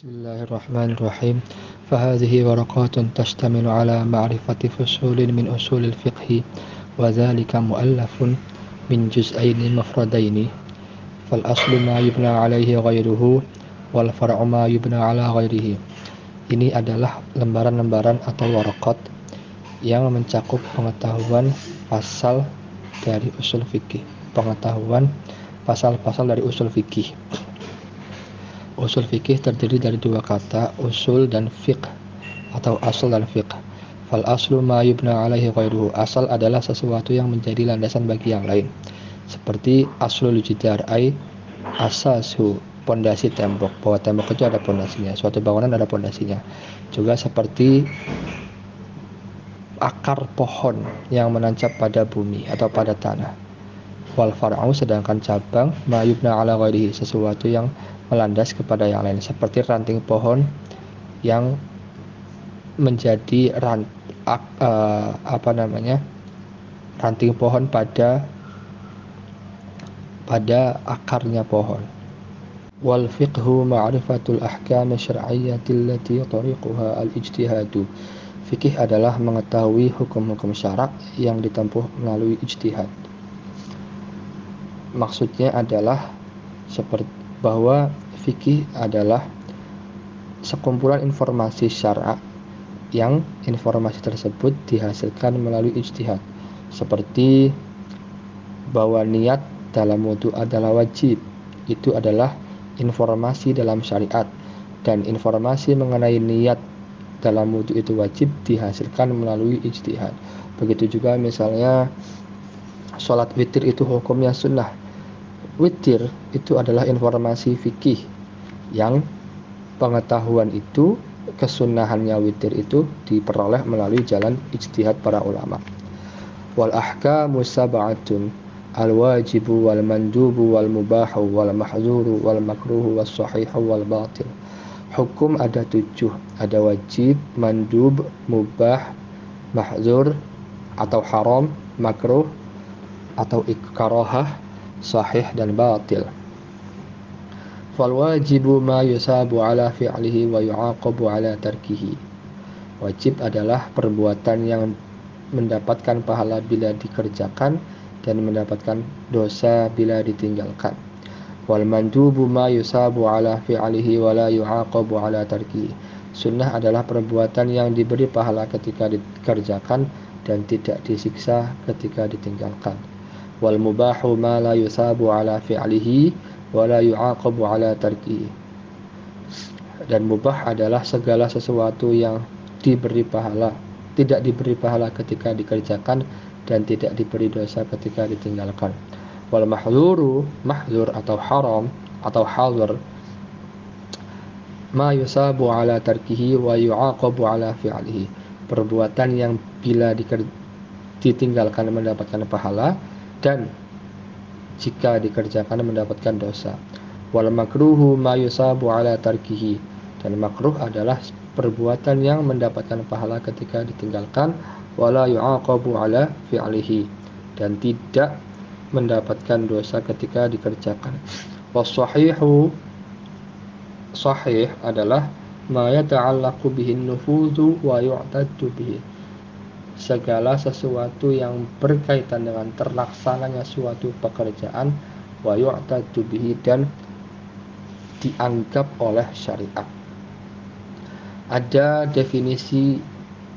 Bismillahirrahmanirrahim. Fahadhihi waraqatun tashtamilu ala ma'rifati fusulin min usulil fiqhi wa dhalika mu'allafun min juz'aini mafradaini. Fal aslu ma yubna alaihi ghairuhu wal far'u ma yubna ala ghairihi. Ini adalah lembaran-lembaran atau waraqat yang mencakup pengetahuan pasal dari usul fikih. Pengetahuan pasal-pasal dari usul fikih. Usul fikih terdiri dari dua kata, usul dan fiqh atau asal dan fiqh. Fal aslu ma yubna alaihi ghairuhu. Asal adalah sesuatu yang menjadi landasan bagi yang lain. Seperti aslul jidar ai asasu, pondasi tembok. Bahwa tembok itu ada pondasinya, suatu bangunan ada pondasinya. Juga seperti akar pohon yang menancap pada bumi atau pada tanah. Wal far'u, sedangkan cabang, ma yubna ala ghairihi, sesuatu yang melandas kepada yang lain, seperti ranting pohon yang menjadi ranting pohon pada akarnya pohon. Wal fiqhu ma'rifatul ahkam syar'iyyati allati tariquha al-ijtihadu. Fikih adalah mengetahui hukum-hukum syarak yang ditempuh melalui ijtihad. Maksudnya adalah seperti bahwa fikih adalah sekumpulan informasi syara' yang informasi tersebut dihasilkan melalui ijtihad. Seperti bahwa niat dalam wudu adalah wajib, itu adalah informasi dalam syariat, dan informasi mengenai niat dalam wudu itu wajib dihasilkan melalui ijtihad. Begitu juga misalnya sholat witir itu hukumnya sunnah. Witir itu adalah informasi fikih yang pengetahuan itu, kesunahannya witir itu diperoleh melalui jalan ijtihad para ulama. Wal ahkamu sab'atun al-wajibu wal mandubu wal mubahu wal mahzuru wal makruhu was sahihu wal batil. Hukum ada 7, ada wajib, mandub, mubah, mahzur atau haram, makruh atau karaahah, sahih dan batil. Fal wajibu ma yusabu ala fi'lihi wa yu'aqabu ala tarkihi. Wajib adalah perbuatan yang mendapatkan pahala bila dikerjakan dan mendapatkan dosa bila ditinggalkan. Wal mandubu ma yusabu ala fi'lihi wa la yu'aqabu ala tarkihi. Sunnah adalah perbuatan yang diberi pahala ketika dikerjakan dan tidak disiksa ketika ditinggalkan. Wal mubahu ma la yusabu ala fi'lihi wa la yu'aqabu ala tarkihi. Dan mubah adalah segala sesuatu yang diberi pahala, tidak diberi pahala ketika dikerjakan dan tidak diberi dosa ketika ditinggalkan. Wal mahzuru, mahzur atau haram atau hadir, ma yusabu ala tarkihi wa yu'aqabu ala fi'lihi. Perbuatan yang bila ditinggalkan mendapatkan pahala dan jika dikerjakan mendapatkan dosa. Wal makruhu ma yusabu ala tarkihi. Dan makruh adalah perbuatan yang mendapatkan pahala ketika ditinggalkan, wala yu'aqabu ala fi'lihi, dan tidak mendapatkan dosa ketika dikerjakan. Was sahihu, sahih adalah ma yata'allaqu bihin nufuzu wa yu'taddu bihi. Segala sesuatu yang berkaitan dengan terlaksananya suatu pekerjaan, wa yu'taddu bihi, dan dianggap oleh syariat. Ada definisi,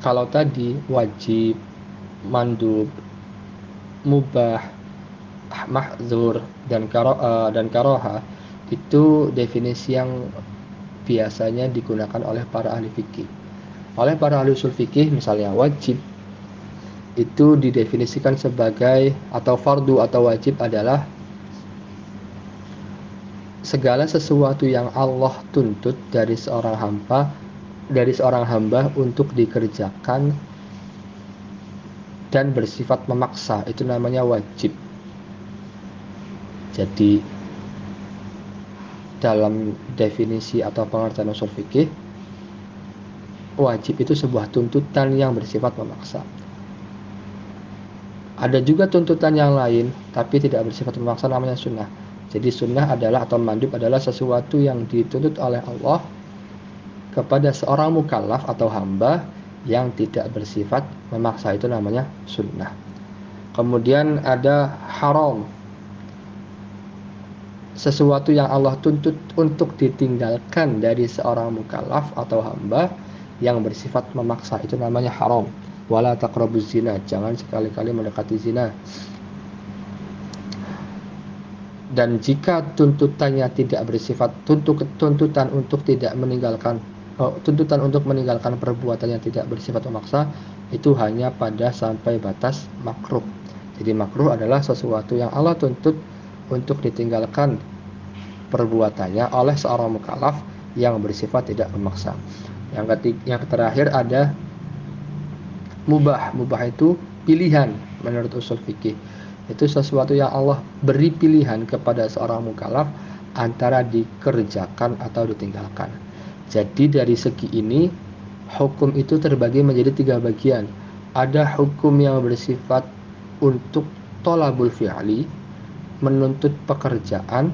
kalau tadi wajib, mandub, mubah, mahzur dan karaahah, itu definisi yang biasanya digunakan oleh para ahli fikih. Oleh para ahli usul fikih, misalnya wajib itu didefinisikan sebagai, atau fardu atau wajib adalah segala sesuatu yang Allah tuntut dari seorang hamba untuk dikerjakan dan bersifat memaksa, itu namanya wajib. Jadi dalam definisi atau pengertian usul fikih, wajib itu sebuah tuntutan yang bersifat memaksa. Ada juga tuntutan yang lain tapi tidak bersifat memaksa, namanya sunnah. Jadi sunnah adalah, atau mandub adalah sesuatu yang dituntut oleh Allah kepada seorang mukallaf atau hamba yang tidak bersifat memaksa, itu namanya sunnah. Kemudian ada haram, sesuatu yang Allah tuntut untuk ditinggalkan dari seorang mukallaf atau hamba yang bersifat memaksa, itu namanya haram. Wala taqrabuz zina, jangan sekali-kali mendekati zina. Dan jika tuntutannya tidak bersifat tuntutan untuk tidak meninggalkan tuntutan untuk meninggalkan perbuatan yang tidak bersifat memaksa, itu hanya pada sampai batas makruh. Jadi makruh adalah sesuatu yang Allah tuntut untuk ditinggalkan perbuatannya oleh seorang mukallaf yang bersifat tidak memaksa. Yang terakhir ada mubah. Mubah itu pilihan menurut usul fikih. Itu sesuatu yang Allah beri pilihan kepada seorang mukallaf antara dikerjakan atau ditinggalkan. Jadi dari segi ini hukum itu terbagi menjadi 3 bagian. Ada hukum yang bersifat untuk thalabul fi'li, menuntut pekerjaan,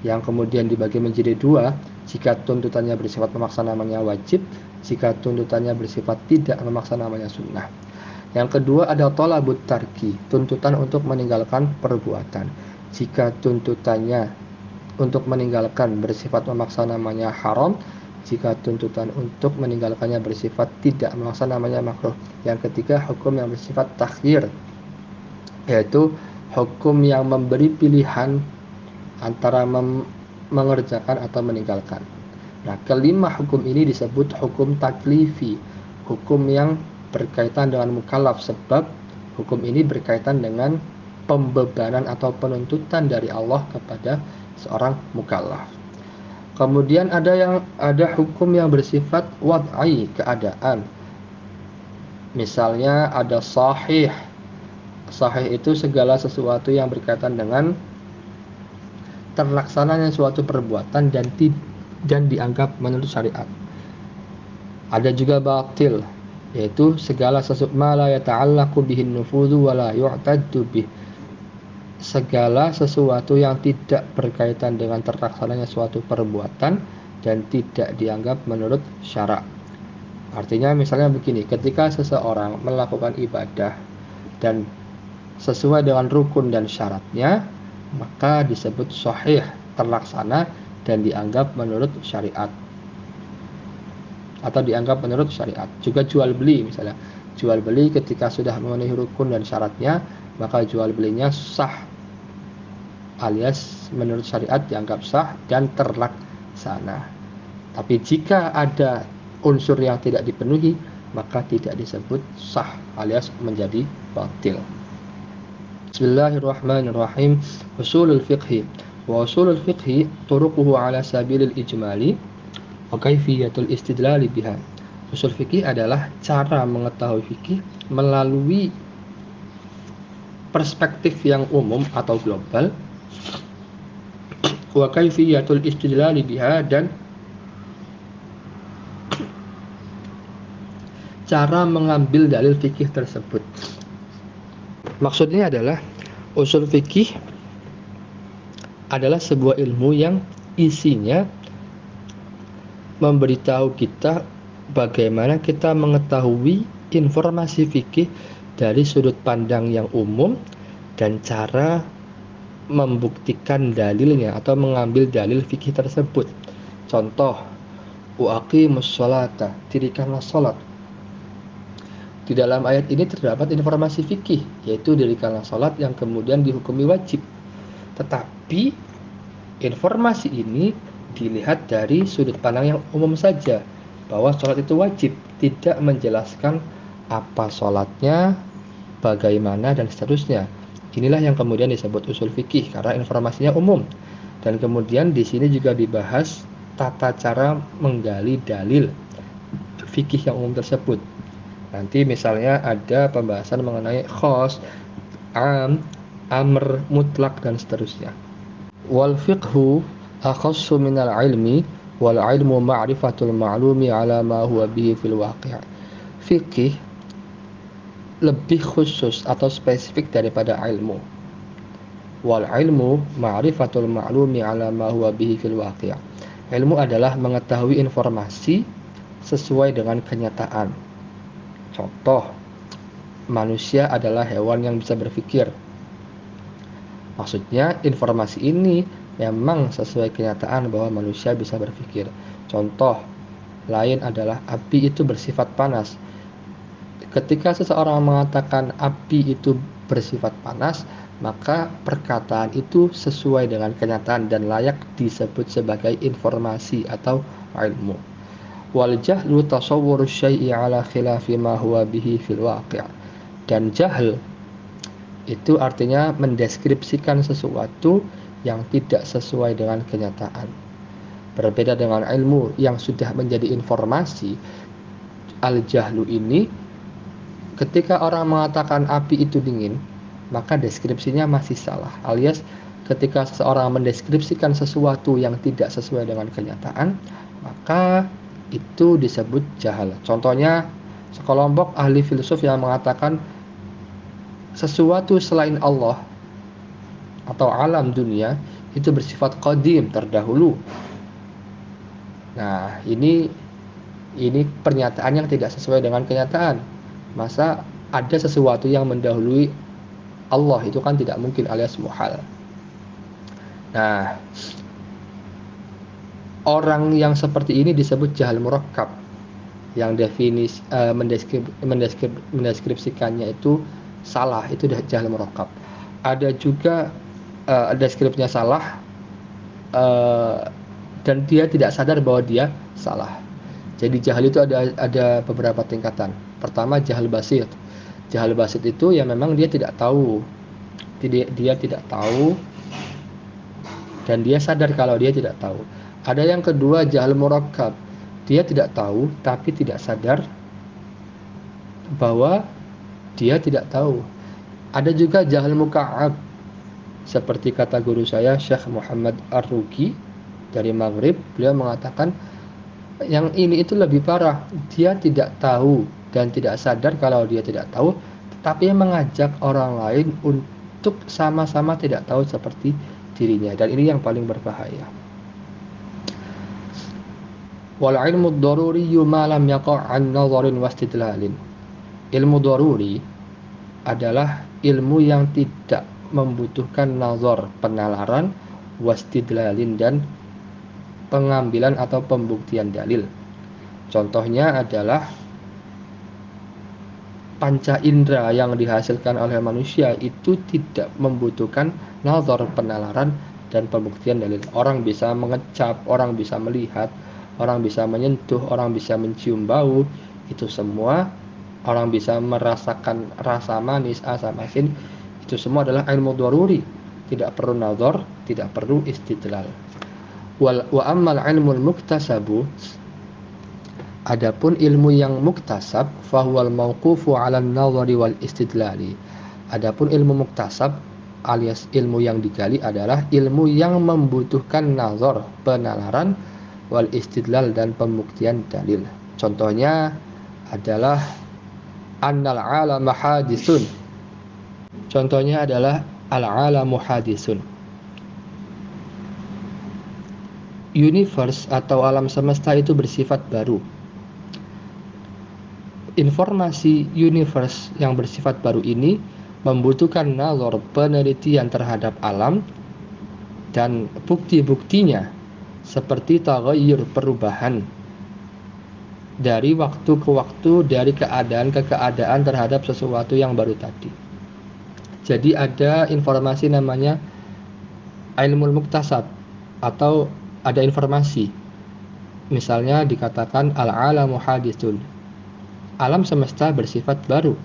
yang kemudian dibagi menjadi 2. Jika tuntutannya bersifat memaksa namanya wajib, jika tuntutannya bersifat tidak memaksa namanya sunnah. Yang kedua ada thalabut tarki, tuntutan untuk meninggalkan perbuatan. Jika tuntutannya untuk meninggalkan bersifat memaksa namanya haram, jika tuntutan untuk meninggalkannya bersifat tidak memaksa namanya makruh. Yang ketiga hukum yang bersifat takhyir, yaitu hukum yang memberi pilihan antara mengerjakan atau meninggalkan. Nah, kelima hukum ini disebut hukum taklifi, hukum yang berkaitan dengan mukallaf, sebab hukum ini berkaitan dengan pembebanan atau penuntutan dari Allah kepada seorang mukallaf. Kemudian ada hukum yang bersifat wad'i, keadaan. Misalnya ada sahih. Sahih itu segala sesuatu yang berkaitan dengan terlaksananya suatu perbuatan dan dianggap menurut syariat. Ada juga batil, yaitu segala sesuatu ma la yata'allaqu bihin nufudhu wa la yu'taddu bih, segala sesuatu yang tidak berkaitan dengan terlaksananya suatu perbuatan dan tidak dianggap menurut syarak. Artinya misalnya begini, ketika seseorang melakukan ibadah dan sesuai dengan rukun dan syaratnya, maka disebut sahih, terlaksana dan dianggap menurut syariat atau dianggap menurut syariat. Juga jual beli, misalnya jual beli ketika sudah memenuhi rukun dan syaratnya, maka jual belinya sah, alias menurut syariat dianggap sah dan terlaksana. Tapi jika ada unsur yang tidak dipenuhi, maka tidak disebut sah, alias menjadi batil. Bismillahirrahmanirrahim. Usulul fiqhi. Wa usulul fiqhi turuquhu ala sabilil ijmali wa kaifiyatul istidlal biha. Usul fikih adalah cara mengetahui fikih melalui perspektif yang umum atau global, wa kaifiyatul istidlal biha, dan cara mengambil dalil fikih tersebut. Maksudnya adalah usul fikih adalah sebuah ilmu yang isinya memberitahu kita bagaimana kita mengetahui informasi fikih dari sudut pandang yang umum dan cara membuktikan dalilnya atau mengambil dalil fikih tersebut. Contoh, uaqimus sholata, dirikanlah sholat. Di dalam ayat ini terdapat informasi fikih, yaitu dirikanlah sholat yang kemudian dihukumi wajib. Tetapi informasi ini dilihat dari sudut pandang yang umum saja, bahwa sholat itu wajib, tidak menjelaskan apa sholatnya, bagaimana, dan seterusnya. Inilah yang kemudian disebut usul fikih karena informasinya umum. Dan kemudian di sini juga dibahas tata cara menggali dalil fikih yang umum tersebut. Nanti misalnya ada pembahasan mengenai khos, am, amr, mutlak, dan seterusnya. Wal fiqhu akhassu minal ilmi wal ilmu ma'rifatul ma'lumi ala ma huwa bihi fil waqi'. Fikih lebih khusus atau spesifik daripada ilmu. Wal ilmu ma'rifatul ma'lumi ala ma huwa bihi fil waqi'. Ilmu adalah mengetahui informasi sesuai dengan kenyataan. Contoh, manusia adalah hewan yang bisa berpikir. Maksudnya informasi ini memang sesuai kenyataan bahwa manusia bisa berpikir. Contoh lain adalah api itu bersifat panas. Ketika seseorang mengatakan api itu bersifat panas, maka perkataan itu sesuai dengan kenyataan dan layak disebut sebagai informasi atau ilmu. Wal jahlu tasawwuru syai'i ala khilafi ma huwa bihi fil waqi'. Dan jahl itu artinya mendeskripsikan sesuatu yang tidak sesuai dengan kenyataan. Berbeda dengan ilmu yang sudah menjadi informasi, al-jahlu ini ketika orang mengatakan api itu dingin, maka deskripsinya masih salah. Alias ketika seseorang mendeskripsikan sesuatu yang tidak sesuai dengan kenyataan, maka itu disebut jahal. Contohnya, sekelompok ahli filsuf yang mengatakan sesuatu selain Allah atau alam dunia itu bersifat qadim, terdahulu. Nah, ini pernyataan yang tidak sesuai dengan kenyataan. Masa ada sesuatu yang mendahului Allah, itu kan tidak mungkin, alias muhal. Nah, orang yang seperti ini disebut jahal murakkab, yang mendeskripsikannya itu salah, itu jahal murakkab. Ada juga deskripsinya salah dan dia tidak sadar bahwa dia salah. Jadi jahal itu ada beberapa tingkatan. Pertama, jahal basit. Jahal basit itu ya memang dia tidak tahu. Dia tidak tahu dan dia sadar kalau dia tidak tahu. Ada yang kedua, jahal murakkab. Dia tidak tahu tapi tidak sadar bahwa dia tidak tahu. Ada juga jahal muka'ab. Seperti kata guru saya, Syekh Muhammad Ar-Ruqi dari Maghrib, beliau mengatakan yang ini itu lebih parah. Dia tidak tahu dan tidak sadar kalau dia tidak tahu, tetapi mengajak orang lain untuk sama-sama tidak tahu seperti dirinya. Dan ini yang paling berbahaya. Wal ilmu ad-daruri ma lam yaqa' an nadharin wastidlalin. Ilmu daruri adalah ilmu yang tidak membutuhkan nazar, penalaran, wastidlalin, dan pengambilan atau pembuktian dalil. Contohnya adalah panca indera yang dihasilkan oleh manusia itu tidak membutuhkan nazar, penalaran, dan pembuktian dalil. Orang bisa mengecap, orang bisa melihat, orang bisa menyentuh, orang bisa mencium bau, itu semua. Orang bisa merasakan rasa manis, asam asin, itu semua adalah ilmu daruri. Tidak perlu nazar, tidak perlu istidlal. Wa ammal ilmul muktasabu, adapun ilmu yang muktasab, fahuwal mauqufu 'ala an-nazari wal istidlali. Adapun ilmu muktasab alias ilmu yang digali adalah ilmu yang membutuhkan nazar, penalaran, wal istidlal, dan pembuktian dalil. Contohnya adalah annal 'alama hadisun. Contohnya adalah al-'alamu hadisun. Universe atau alam semesta itu bersifat baru. Informasi universe yang bersifat baru ini membutuhkan nazar, penelitian terhadap alam dan bukti-buktinya seperti taghayyur, perubahan dari waktu ke waktu, dari keadaan ke keadaan terhadap sesuatu yang baru tadi. Jadi ada informasi namanya ilmul muktasab, atau ada informasi. Misalnya dikatakan al-'alamu haditsun. Alam semesta bersifat baru.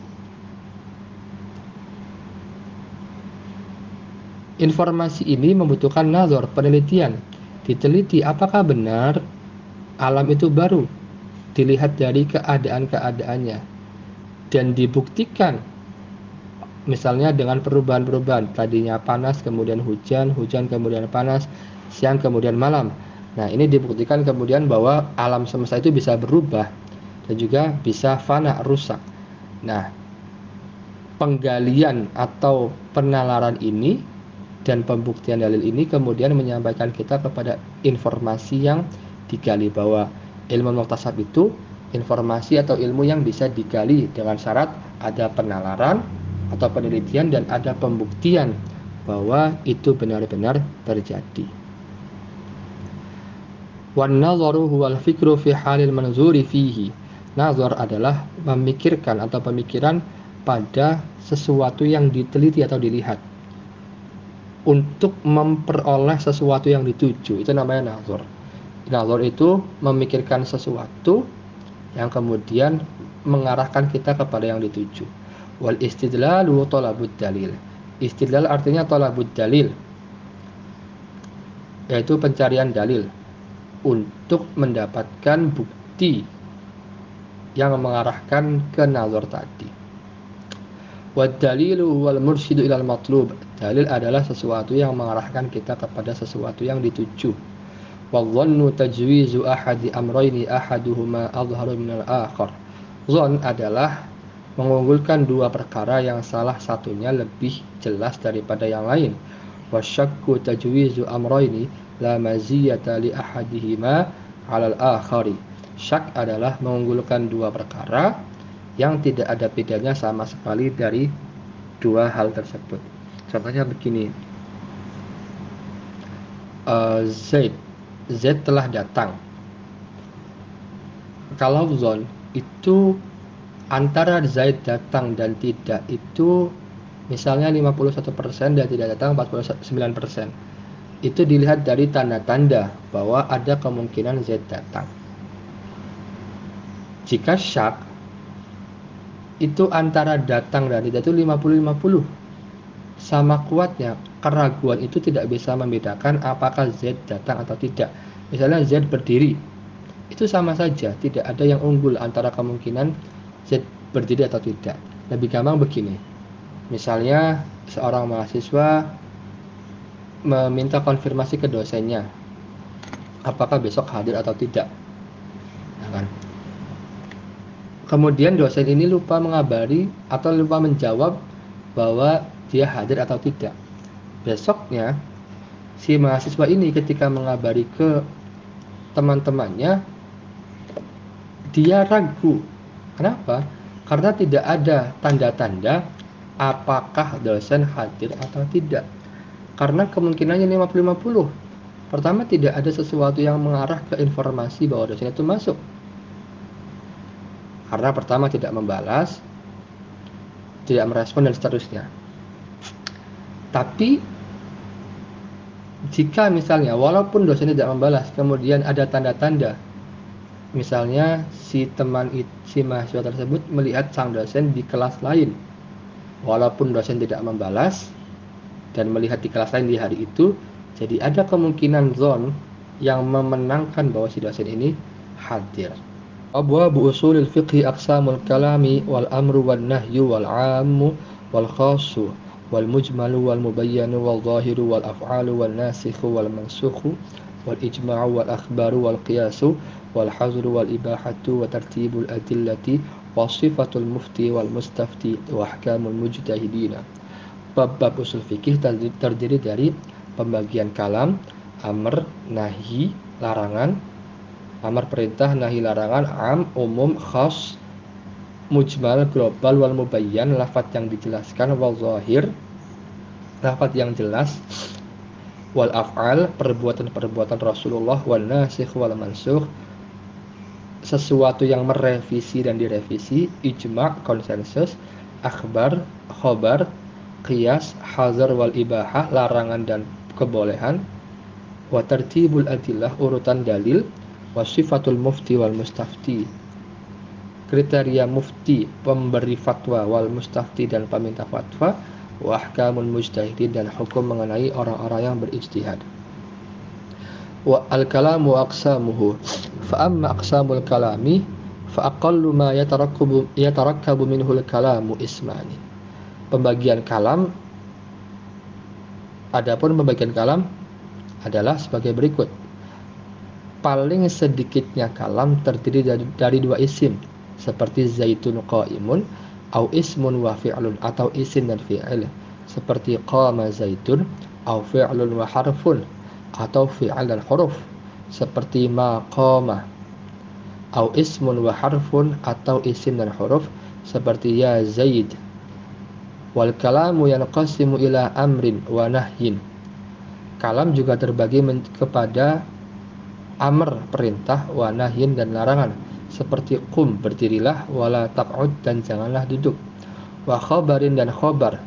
Informasi ini membutuhkan nazar, penelitian. Diteliti apakah benar alam itu baru, dilihat dari keadaan-keadaannya, dan dibuktikan misalnya dengan perubahan-perubahan, tadinya panas kemudian hujan, hujan kemudian panas, siang kemudian malam. Nah, ini dibuktikan kemudian bahwa alam semesta itu bisa berubah dan juga bisa fana, rusak. Nah, penggalian atau penalaran ini dan pembuktian dalil ini kemudian menyampaikan kita kepada informasi yang digali, bahwa ilmu muktasab itu informasi atau ilmu yang bisa digali dengan syarat ada penalaran atau penelitian dan ada pembuktian bahwa itu benar-benar terjadi. Wan nazaru huwal fikru fi halil manzuri fihi. Nazar adalah memikirkan atau pemikiran pada sesuatu yang diteliti atau dilihat untuk memperoleh sesuatu yang dituju. Itu namanya nazar. Nazar itu memikirkan sesuatu yang kemudian mengarahkan kita kepada yang dituju. Wal istidlalu talabud dalil. Istidlal artinya talabud dalil, yaitu pencarian dalil untuk mendapatkan bukti yang mengarahkan ke nazar tadi. Wad dalilu wal mursyidu ilal matlub. Dalil adalah sesuatu yang mengarahkan kita kepada sesuatu yang dituju. Wadhannu tajwizu ahadi amrayni ahaduhuma adharu minal akhar. Zon adalah mengunggulkan dua perkara yang salah satunya lebih jelas daripada yang lain. Wasyakku tajwizu amrayni la maziyata li ahadihima 'alal akhari. Syak adalah mengunggulkan dua perkara yang tidak ada bedanya sama sekali dari dua hal tersebut. Contohnya begini, Z telah datang. Kalau zon itu antara Zaid datang dan tidak itu misalnya 51% dan tidak datang 49%. Itu dilihat dari tanda-tanda bahwa ada kemungkinan Z datang. Jika syak itu antara datang dan tidak itu 50-50. Sama kuatnya, keraguan itu tidak bisa membedakan apakah Z datang atau tidak. Misalnya Z berdiri, itu sama saja, tidak ada yang unggul antara kemungkinan Z berdiri atau tidak. Lebih gampang begini, misalnya seorang mahasiswa meminta konfirmasi ke dosennya, apakah besok hadir atau tidak. Nah, kan? Kemudian dosen ini lupa mengabari atau lupa menjawab bahwa dia hadir atau tidak. Besoknya, si mahasiswa ini ketika mengabari ke teman-temannya, dia ragu. Kenapa? Karena tidak ada tanda-tanda apakah dosen hadir atau tidak. Karena kemungkinannya 50-50. Pertama, tidak ada sesuatu yang mengarah ke informasi bahwa dosen itu masuk. Karena pertama tidak membalas, tidak merespon dan seterusnya. Tapi jika misalnya walaupun dosen tidak membalas, kemudian ada tanda-tanda, misalnya si mahasiswa tersebut melihat sang dosen di kelas lain, walaupun dosen tidak membalas dan melihat di kelas lain di hari itu, jadi ada kemungkinan zon yang memenangkan bahwa si dosen ini hadir. Abwabu usulil fiqhi aqsamul kalami wal amru wal nahyu wal ammu wal khassu wal mujmalu wal mubayyanu wal zahiru wal af'alu wal nasikhu wal mansukhu wal ijma'u wal akhbaru wal qiyasu wal hazru wal ibahatu wa tartibul adillati wa sifatul mufti wal mustafti wa ahkamul mujtahidina. Bab usul fikih terdiri dari pembagian kalam, amr, nahi, larangan, amar perintah, nahi larangan, am, umum, khas, mujmal, global, wal mubayyan, lafaz yang dijelaskan, wal zahir, lafaz yang jelas, wal af'al, perbuatan-perbuatan Rasulullah, wal nasikh, wal mansukh, sesuatu yang merevisi dan direvisi, ijma', konsensus, akhbar, khobar, qiyas, hazar, wal ibahah, larangan dan kebolehan, wa tartibul adillah, urutan dalil, wasifatul mufti wal mustafti, kriteria mufti pemberi fatwa, wal mustafti dan peminta fatwa, wa ahkamul mujtahidin dan hukum mengenai orang-orang yang berijtihad. Wa al-kalamu aqsamuhu, fa amma aqsamul kalami fa aqallu ma yatarakkabu minhu al-kalamu ismani. Pembagian kalam, adapun pembagian kalam adalah sebagai berikut. Paling sedikitnya kalam terdiri dari dua isim, seperti zaitun qaimun, au ismun wa fi'lun, atau isim dan fi'il, seperti qama zaitun, au fi'lun wa harfun, atau fi'il dan huruf, seperti ma qama. au ismun wa harfun, atau isim dan huruf seperti ya Zaid. Wal kalamu yanqasimu ila amrin wa nahyin. Kalam juga terbagi kepada amr perintah, wa nahyin dan larangan, seperti qum berdirilah, wala taq'ud dan janganlah duduk, wa khabarin dan khobar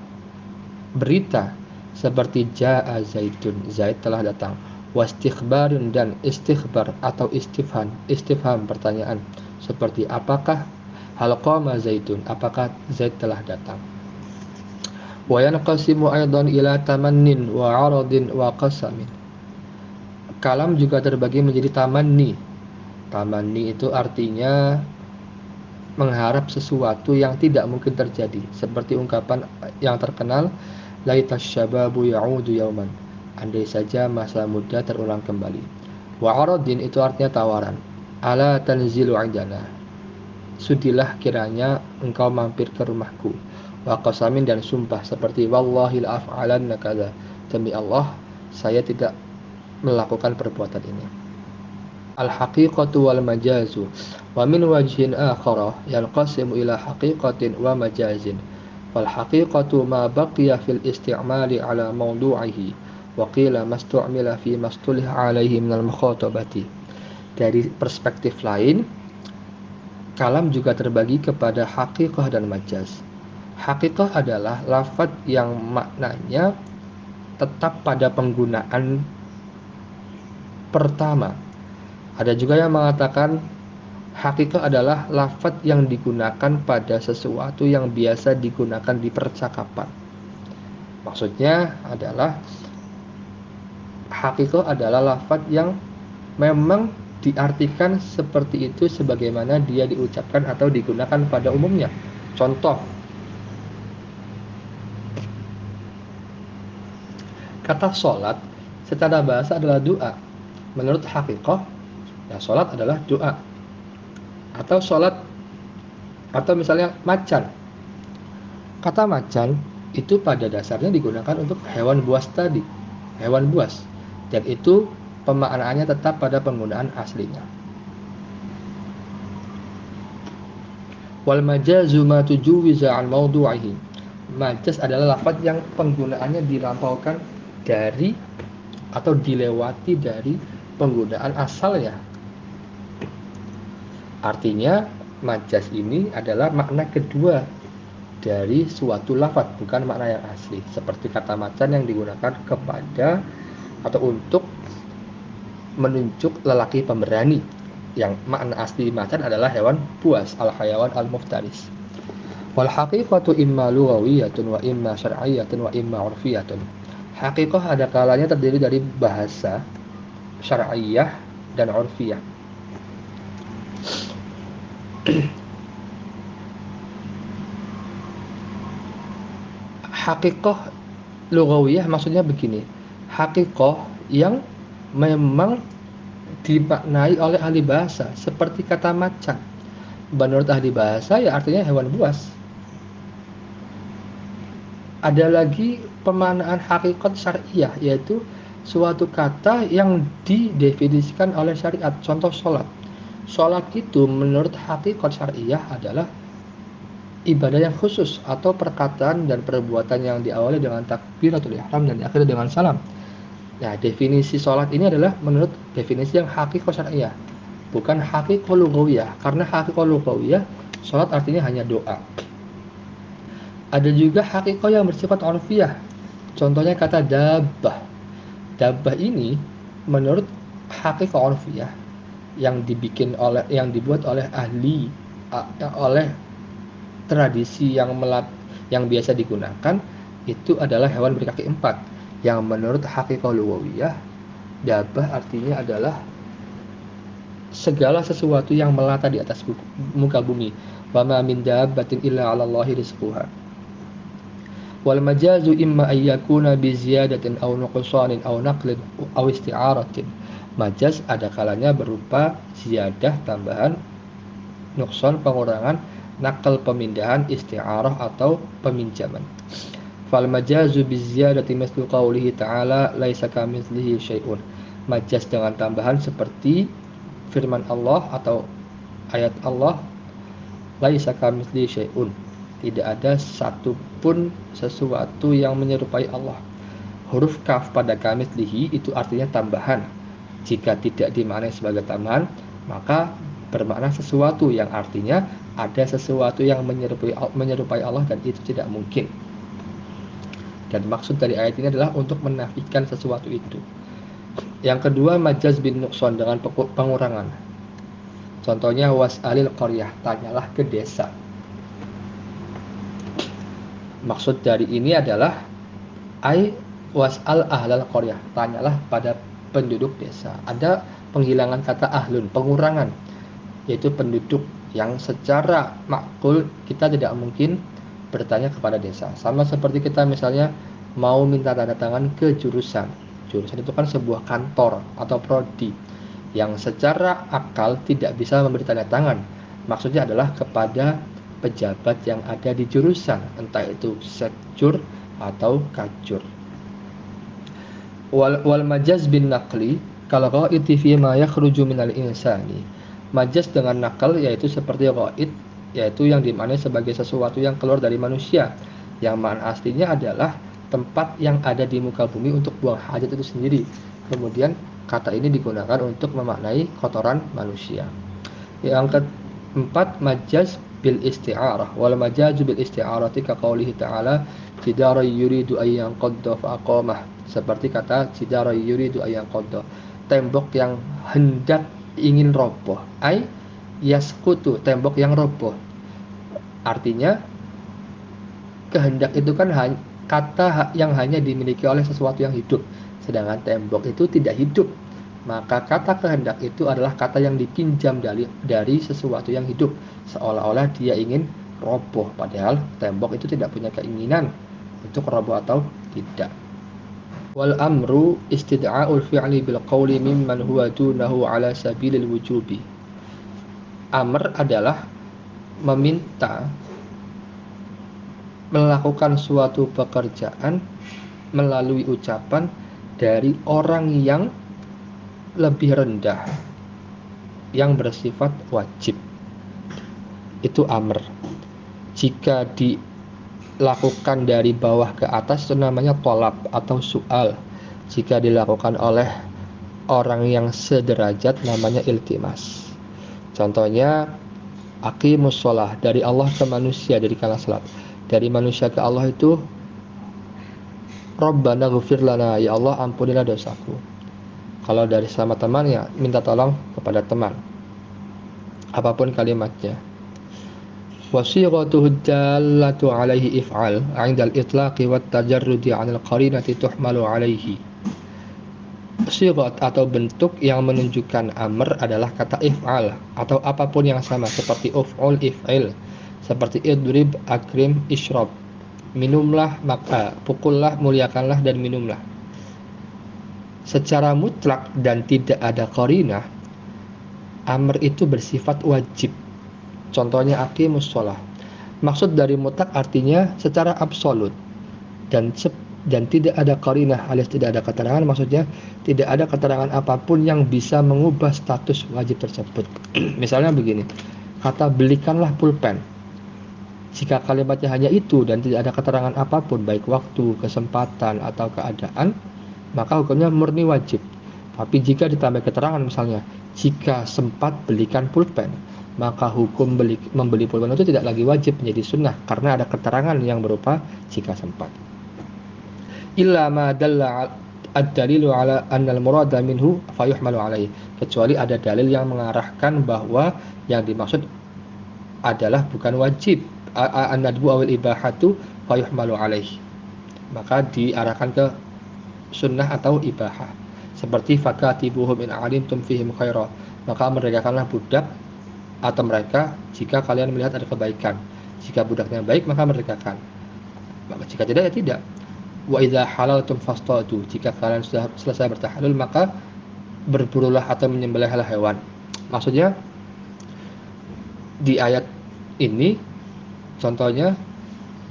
berita, seperti jaa zaidun Zaid telah datang, wa istikhbarin dan istikhbar atau istifham pertanyaan, seperti apakah hal qama zaidun apakah Zaid telah datang. Wa yanqasimu aidan ila tamannin wa aradin wa qasamin. Kalam juga terbagi menjadi tamanni. Tamanni itu artinya mengharap sesuatu yang tidak mungkin terjadi, seperti ungkapan yang terkenal laitas syababu ya'udu yauman, andai saja masa muda terulang kembali. Wa aradin itu artinya tawaran, ala tanzilu indana, sudilah kiranya engkau mampir ke rumahku. Wa qasamin dan sumpah, seperti wallahi la af'alanna kadza, demi Allah saya tidak melakukan perbuatan ini. Al-haqiqatu wal majazu, wa min wajhin akhara yanqasimu ila haqiqatin wa majazin. Fal haqiqatu ma baqiya fil isti'mali ala mawdu'ihi, wa qila mastu'mila fi mastulih alaihi minal mukhatabati. Dari perspektif lain, kalam juga terbagi kepada haqiqah dan majaz. Haqiqah adalah lafaz yang maknanya tetap pada penggunaan pertama. Ada juga yang mengatakan haqiqah adalah lafaz yang digunakan pada sesuatu yang biasa digunakan di percakapan. Maksudnya adalah haqiqah adalah lafaz yang memang diartikan seperti itu sebagaimana dia diucapkan atau digunakan pada umumnya. Contoh, kata sholat secara bahasa adalah doa. Menurut haqiqah, ya sholat adalah doa. Atau sholat, atau misalnya macan. Kata macan itu pada dasarnya digunakan untuk hewan buas tadi, hewan buas, dan itu pemaknaannya tetap pada penggunaan aslinya. Wal majazu ma tujuwiza an mawdu'ihi. Majaz adalah lafaz yang penggunaannya dilampaukan dari atau dilewati dari penggunaan asalnya. Artinya majaz ini adalah makna kedua dari suatu lafaz, bukan makna yang asli. Seperti kata macan yang digunakan kepada atau untuk menunjuk lelaki pemberani, yang makna asli macan adalah hewan buas, al-hayawan al-muftaris. Wal haqiqatu imma lughawiyatun wa imma syar'iyyatun wa imma 'urfiyyatun. Haqiqah ada kalanya terdiri dari bahasa syar'iyyah dan 'urfiyah. Haqiqah lughawiyah maksudnya begini, haqiqah yang memang dimaknai oleh ahli bahasa, seperti kata macan. Menurut ahli bahasa ya artinya hewan buas. Ada lagi pemaknaan hakikat syariah, yaitu suatu kata yang didefinisikan oleh syariat. Contoh sholat. Sholat itu menurut hakikat syariah adalah ibadah yang khusus atau perkataan dan perbuatan yang diawali dengan takbiratul ihram dan diakhiri dengan salam. Nah, definisi sholat ini adalah menurut definisi yang hakikat syariah, bukan hakikat lughawiyah. Karena hakikat lughawiyah, sholat artinya hanya doa. Ada juga hakikat yang bersifat 'urfiyah. Contohnya kata dabbah. Dabbah ini menurut hakikat 'urfiyah yang dibuat oleh ahli, oleh tradisi yang biasa digunakan, itu adalah hewan berkaki 4. Yang menurut hakikat lughawiyah, dabbah artinya adalah segala sesuatu yang melata di atas muka bumi. Wa ma min dabbatin illa 'ala Allahi rizquha. Wal majazu imma ayyakuna bi ziyadatin aw nuqsanin aw naqlin aw isti'aratin. Majaz ada kalanya berupa ziyadah tambahan, nuqsan pengurangan, nakal pemindahan, isti'arah atau peminjaman. Fal majazu bi ziyadati mislu qaulihi ta'ala laisa kamitslihi syai'un. Majaz dengan tambahan seperti firman Allah atau ayat Allah, laisa kamitslihi syai'un, tidak ada satu pun sesuatu yang menyerupai Allah. Huruf kaf pada kamitslihi itu artinya tambahan. Jika tidak dimaknai sebagai tambahan, maka bermakna sesuatu yang artinya ada sesuatu yang menyerupai Allah dan itu tidak mungkin. Dan maksud dari ayat ini adalah untuk menafikan sesuatu itu. Yang kedua, majaz bin nuqsan dengan pengurangan. Contohnya was'alil qaryah, tanyalah ke desa. Maksud dari ini adalah was'al ahlal qaryah, tanyalah pada penduduk desa. Ada penghilangan kata ahlun, pengurangan, yaitu penduduk yang secara makul kita tidak mungkin bertanya kepada desa. Sama seperti kita misalnya mau minta tanda tangan ke jurusan. Jurusan itu kan sebuah kantor atau prodi yang secara akal tidak bisa memberi tanda tangan. Maksudnya adalah kepada pejabat yang ada di jurusan, entah itu sekjur atau kajur. Wal majaz bin naqli kalau qaiti fi ma yakhruju minal insani. Majaz dengan nakal yaitu seperti qaid, yaitu yang dimaknai sebagai sesuatu yang keluar dari manusia, yang makna aslinya adalah tempat yang ada di muka bumi untuk buang hajat itu sendiri. Kemudian kata ini digunakan untuk memaknai kotoran manusia. Yang keempat, majaz bil isti'arah. Wal majaz bil isti'arati ka qaulihi ta'ala jidara yuridu ayyan qadda fa aqamah. Seperti kata jidara yuridu ayyan qadda, tembok yang hendak ingin roboh. Yaskutu, tembok yang roboh. Artinya kehendak itu kan kata yang hanya dimiliki oleh sesuatu yang hidup, sedangkan tembok itu tidak hidup. Maka kata kehendak itu adalah kata yang dipinjam dari sesuatu yang hidup, seolah-olah dia ingin roboh, padahal tembok itu tidak punya keinginan untuk roboh atau tidak. Wal amru istid'a'ul fi'li bil qawli mimman huwa dunahu ala sabilil wujubi. Amr adalah meminta melakukan suatu pekerjaan melalui ucapan dari orang yang lebih rendah, yang bersifat wajib. Itu amr. Jika dilakukan dari bawah ke atas itu namanya tolab atau soal. Jika dilakukan oleh orang yang sederajat namanya iltimas. Contohnya aqimus shalah, dari Allah ke manusia jadikanlah salat. Dari manusia ke Allah itu Rabbana ghfir lana, ya Allah ampunilah dosaku. Kalau dari sama teman ya minta tolong kepada teman, apapun kalimatnya. Wasighatuhu dallatu alaihi if'al 'inda al-itlaqi wat tajarrudi 'anil qarinati tuhmalu alaihi. Sighat atau bentuk yang menunjukkan amr adalah kata if'al atau apapun yang sama seperti uf'ul, if'il, seperti idrib, akrim, ishrab. Minumlah, maka pukullah, muliakanlah dan minumlah. Secara mutlak dan tidak ada qarinah, amr itu bersifat wajib. Contohnya aqimus shalah. Maksud dari mutlak artinya secara absolut dan tidak ada qarinah alias tidak ada keterangan, maksudnya tidak ada keterangan apapun yang bisa mengubah status wajib tersebut. Misalnya begini, kata belikanlah pulpen. Jika kalimatnya hanya itu dan tidak ada keterangan apapun, baik waktu, kesempatan, atau keadaan, maka hukumnya murni wajib. Tapi jika ditambah keterangan misalnya, jika sempat belikan pulpen, maka hukum membeli pulpen itu tidak lagi wajib, menjadi sunnah, karena ada keterangan yang berupa jika sempat. Illa ma dalla ad-dalilu ala annal murada minhu fayuhmalu alaihi. Kecuali ada dalil yang mengarahkan bahwa yang dimaksud adalah bukan wajib, an-nadbu awil ibahatu fayuhmalu alaihi, maka diarahkan ke sunnah atau ibahah. Seperti fakatibuhum in alimtum fihim khaira, maka merdekakanlah budak atau mereka jika kalian melihat ada kebaikan. Jika budaknya baik maka merdekakan, maka jika tidak ya tidak. Wa idza halaltum fastadu, jika kalian sudah selesai bertahalul maka berburulah atau menyembelihlah hewan. Maksudnya di ayat ini contohnya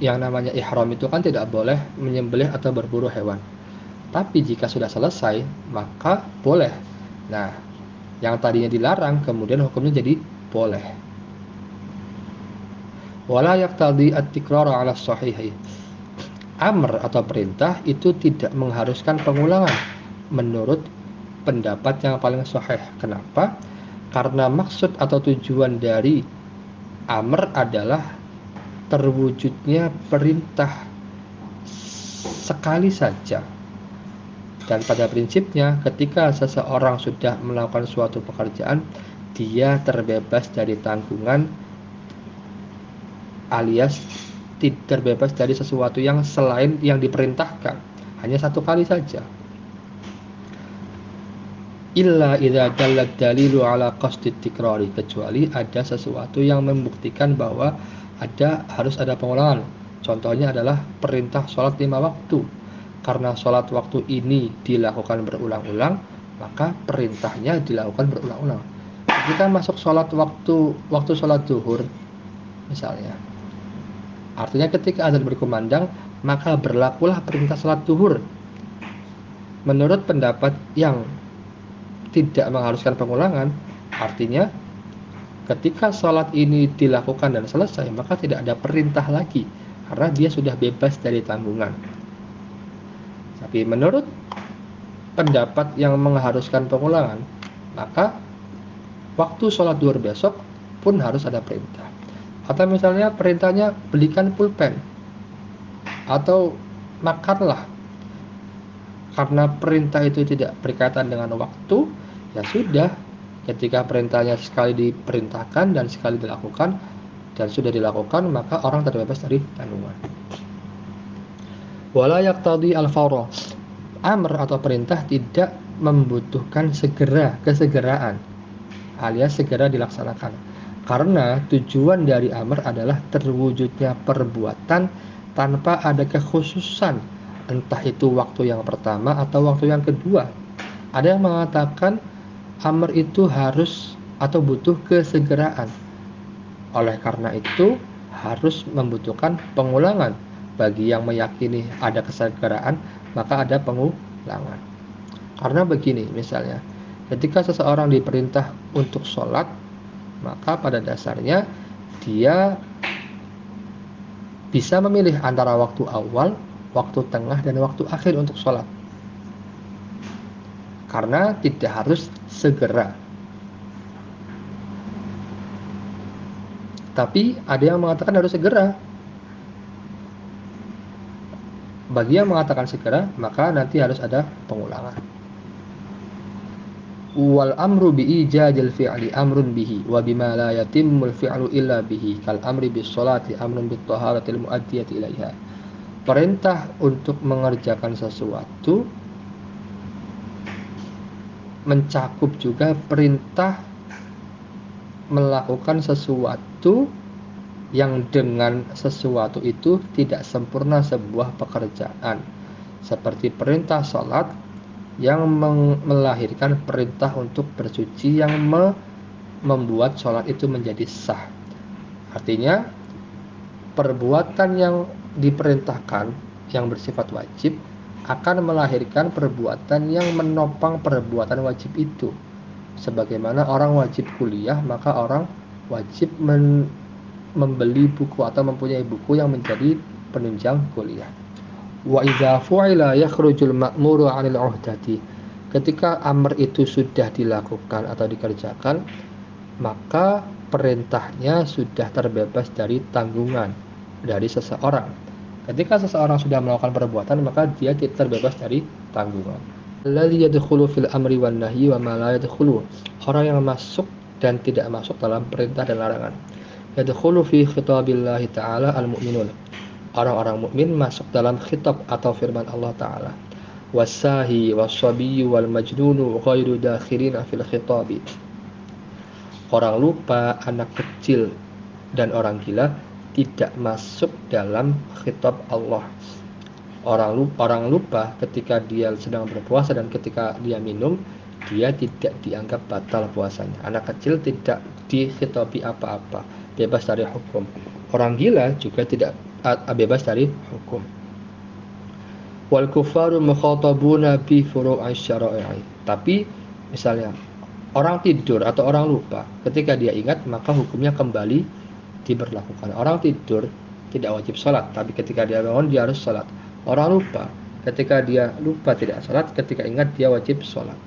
yang namanya ihram itu kan tidak boleh menyembelih atau berburu hewan. Tapi jika sudah selesai maka boleh. Nah, yang tadinya dilarang kemudian hukumnya jadi boleh. Wala yaqtadi at-tikrar 'ala as-sahih. Amr atau perintah itu tidak mengharuskan pengulangan menurut pendapat yang paling sahih. Kenapa? Karena maksud atau tujuan dari amr adalah terwujudnya perintah sekali saja. Dan pada prinsipnya ketika seseorang sudah melakukan suatu pekerjaan, dia terbebas dari tanggungan alias terbebas dari sesuatu yang selain yang diperintahkan. Hanya satu kali saja. Illa idza dallat dalilu ala qasdi tikrari, kecuali ada sesuatu yang membuktikan bahwa harus ada pengulangan. Contohnya adalah perintah sholat 5 waktu. Karena sholat waktu ini dilakukan berulang-ulang, maka perintahnya dilakukan berulang-ulang. Kita masuk sholat waktu sholat zuhur misalnya, artinya ketika azan berkumandang maka berlakulah perintah sholat zuhur. Menurut pendapat yang tidak mengharuskan pengulangan, artinya ketika sholat ini dilakukan dan selesai maka tidak ada perintah lagi karena dia sudah bebas dari tanggungan. Tapi menurut pendapat yang mengharuskan pengulangan, maka waktu sholat zuhur besok pun harus ada perintah. Atau misalnya perintahnya belikan pulpen atau makanlah. Karena perintah itu tidak berkaitan dengan waktu, ya sudah, ketika perintahnya sekali diperintahkan dan sekali dilakukan dan sudah dilakukan, maka orang terbebas dari tanggungan. Wala yaqtadi al-fawra. Amr atau perintah tidak membutuhkan kesegeraan alias segera dilaksanakan. Karena tujuan dari amr adalah terwujudnya perbuatan tanpa ada kekhususan, entah itu waktu yang pertama atau waktu yang kedua. Ada yang mengatakan amr itu harus atau butuh kesegeraan. Oleh karena itu harus membutuhkan pengulangan. Bagi yang meyakini ada kesegeraan, maka ada pengulangan. Karena begini, misalnya ketika seseorang diperintah untuk sholat, maka pada dasarnya dia bisa memilih antara waktu awal, waktu tengah, dan waktu akhir untuk sholat. Karena tidak harus segera. Tapi ada yang mengatakan harus segera. Bagi yang mengatakan segera, maka nanti harus ada pengulangan. Wal amru bi ijadil fi'li amrun bihi wa bima la yatimmul fi'lu illa bihi kal amri bis sholati amrun bit taharatil muaddiyati ilaiha. Perintah untuk mengerjakan sesuatu mencakup juga perintah melakukan sesuatu yang dengan sesuatu itu tidak sempurna sebuah pekerjaan, seperti perintah sholat yang melahirkan perintah untuk bersuci yang membuat sholat itu menjadi sah. Artinya perbuatan yang diperintahkan yang bersifat wajib akan melahirkan perbuatan yang menopang perbuatan wajib itu. Sebagaimana orang wajib kuliah, maka orang wajib membeli buku atau mempunyai buku yang menjadi penunjang kuliah. Wa idza fu'ila yakhrujul ma'muru 'anil 'uhdati. Ketika amr itu sudah dilakukan atau dikerjakan, maka perintahnya sudah terbebas dari tanggungan dari seseorang. Ketika seseorang sudah melakukan perbuatan, maka dia terbebas dari tanggungan. Alladzi yadkhulu fil amri wan nahyi wa ma la yadkhulu. Orang yang masuk dan tidak masuk dalam perintah dan larangan. Yadkhulu fi khitabillahi ta'ala al-mu'minun. Orang-orang mukmin masuk dalam khitab atau firman Allah Ta'ala. Wasahi wasabiyyu wal majnunu ghairu dakhilina fil khitabi. Orang lupa, anak kecil, dan orang gila tidak masuk dalam khitab Allah. Orang lupa ketika dia sedang berpuasa dan ketika dia minum, dia tidak dianggap batal puasanya. Anak kecil tidak dikhitabi apa-apa, bebas dari hukum. Orang gila juga tidak bebas dari hukum. Wal kufaru mukhatabuna bi furu'i syara'i. Tapi misalnya Orang tidur atau orang lupa, ketika dia ingat maka hukumnya kembali diberlakukan. Orang tidur tidak wajib sholat, tapi ketika dia bangun dia harus sholat. Orang lupa, ketika dia lupa tidak sholat, ketika ingat dia wajib sholat.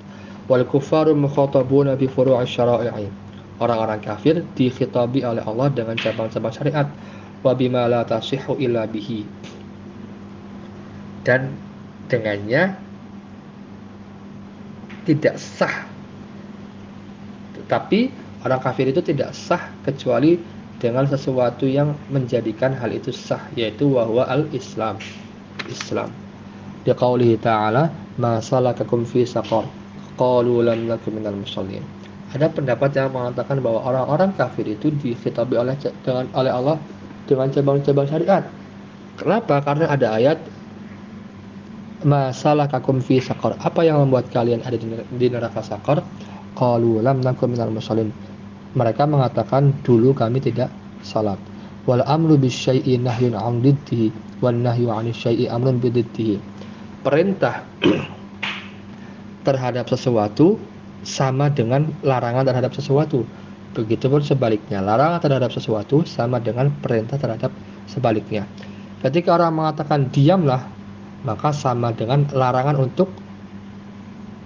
Wal kufaru mukhatabuna bi furu'i syara'i. Orang-orang kafir dikhitabi oleh Allah dengan cabang-cabang syariat. Wa bima la tasihhu illa bihi. Dan dengannya tidak sah. Tetapi orang kafir itu tidak sah kecuali dengan sesuatu yang menjadikan hal itu sah, yaitu wahwa al-Islam. Islam. Di qaulihi ta'ala, "Ma salakakum fi saqar?" Qalu lam nakum minal musallin. Ada pendapat yang mengatakan bahwa orang-orang kafir itu dikhitabi oleh Allah dengan cabang-cabang syariat. Kenapa? Karena ada ayat "Ma salakakum fi saqar?" Apa yang membuat kalian ada di neraka saqar? Qalu lam nakum minal musallin. Mereka mengatakan dulu kami tidak salat. Wal amru bisyai'i nahyun 'an diddihi wan nahyu 'anil syai'i amrun bididdihi. Perintah terhadap sesuatu sama dengan larangan terhadap sesuatu. Begitupun sebaliknya, larangan terhadap sesuatu sama dengan perintah terhadap sebaliknya. Ketika orang mengatakan diamlah, maka sama dengan larangan untuk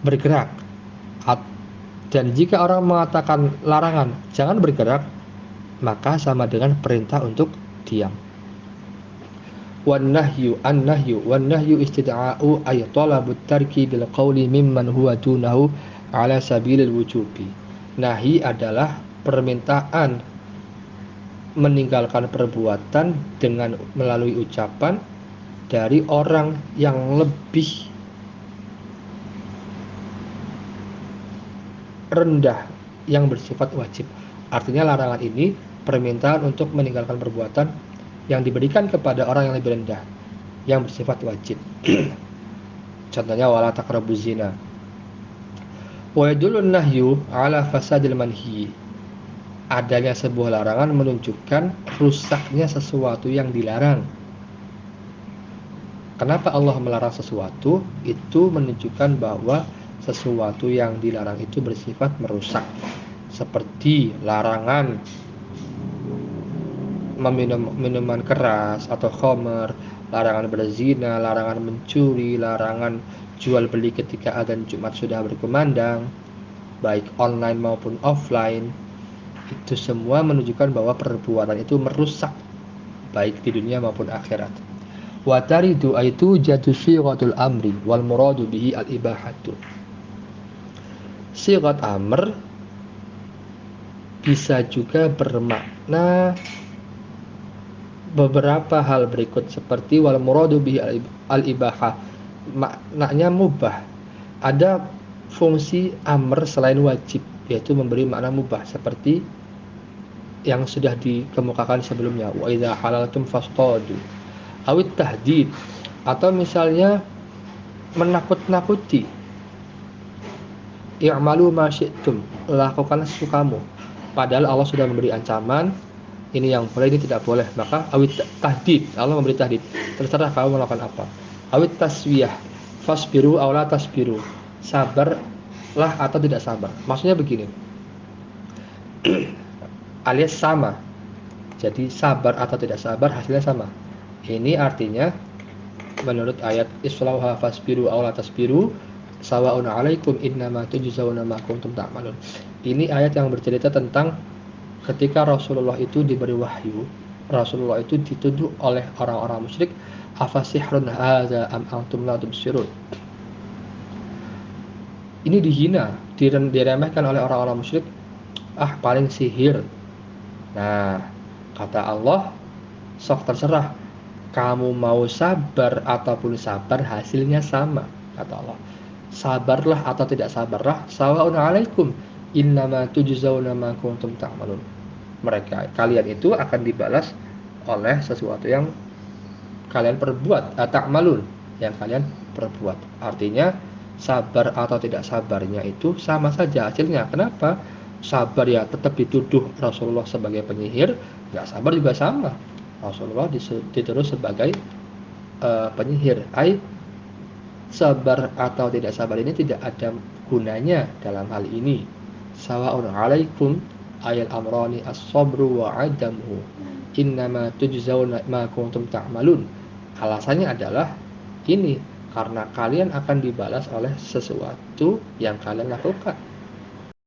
bergerak. Dan jika orang mengatakan larangan jangan bergerak, maka sama dengan perintah untuk diam. Wan nahyu istid'a'u ay talabut tarki bil qawli mimman huwa dunahu ala sabilil wujubi. Nahi adalah permintaan meninggalkan perbuatan dengan melalui ucapan dari orang yang lebih rendah yang bersifat wajib. Artinya larangan ini permintaan untuk meninggalkan perbuatan yang diberikan kepada orang yang lebih rendah yang bersifat wajib. Contohnya wala taqrabuz zina. Wa yadulun nahyu ala fasadil manhi. Adanya sebuah larangan menunjukkan rusaknya sesuatu yang dilarang. Kenapa Allah melarang sesuatu? Itu menunjukkan bahwa sesuatu yang dilarang itu bersifat merusak, seperti larangan meminum minuman keras atau khamr, larangan berzina, larangan mencuri, larangan jual beli ketika adzan Jumat sudah berkumandang, baik online maupun offline. Itu semua menunjukkan bahwa perbuatan itu merusak baik di dunia maupun akhirat. Wa taridu aitu jatu sighatul amri wal muradu bihi al ibahatu. Sighat amr bisa juga bermakna beberapa hal berikut seperti wal muradu bihi al ibahah, maknanya mubah. Ada fungsi amr selain wajib, yaitu memberi makna mubah seperti yang sudah dikemukakan sebelumnya, wa idza halaltum fastadu, awit tahdid, atau misalnya menakut-nakuti, i'malu ma syi'tum, lakukanlah sesukamu. Padahal Allah sudah memberi ancaman, ini yang boleh, ini tidak boleh. Maka awit tahdid, Allah memberi tahdid, terserah kamu melakukan apa. Awit taswiyah, fasbiru aw la tasbiru, sabarlah atau tidak sabar. Maksudnya begini, alias sama. Jadi sabar atau tidak sabar hasilnya sama. Ini artinya menurut ayat islauha fasbiru aw la tasbiru sawa'un 'alaikum innama tujzauna ma kuntum ta'malun. Ini ayat yang bercerita tentang ketika Rasulullah itu diberi wahyu, Rasulullah itu dituduh oleh orang-orang musyrik, afasihrun hadza am antum la tubsirun. Ini dihina, diremehkan oleh orang-orang musyrik, paling sihir. Nah, kata Allah, sok terserah, kamu mau sabar ataupun sabar hasilnya sama, kata Allah. Sabarlah atau tidak sabarlah, sawa'un 'alaikum innama tujzauna ma kuntum ta'malun. Kalian itu akan dibalas oleh sesuatu yang kalian perbuat, ta'malun, yang kalian perbuat. Artinya sabar atau tidak sabarnya itu sama saja hasilnya. Kenapa? Sabar ya tetap dituduh Rasulullah sebagai penyihir, nggak sabar juga sama. Rasulullah dituduh sebagai penyihir. Sabar atau tidak sabar ini tidak ada gunanya dalam hal ini. Sawa'un 'alaikum ayal amrani as-sabru wa 'adamuhu. Innama tujzauna ma kuntum ta'malun. Alasannya adalah ini, karena kalian akan dibalas oleh sesuatu yang kalian lakukan.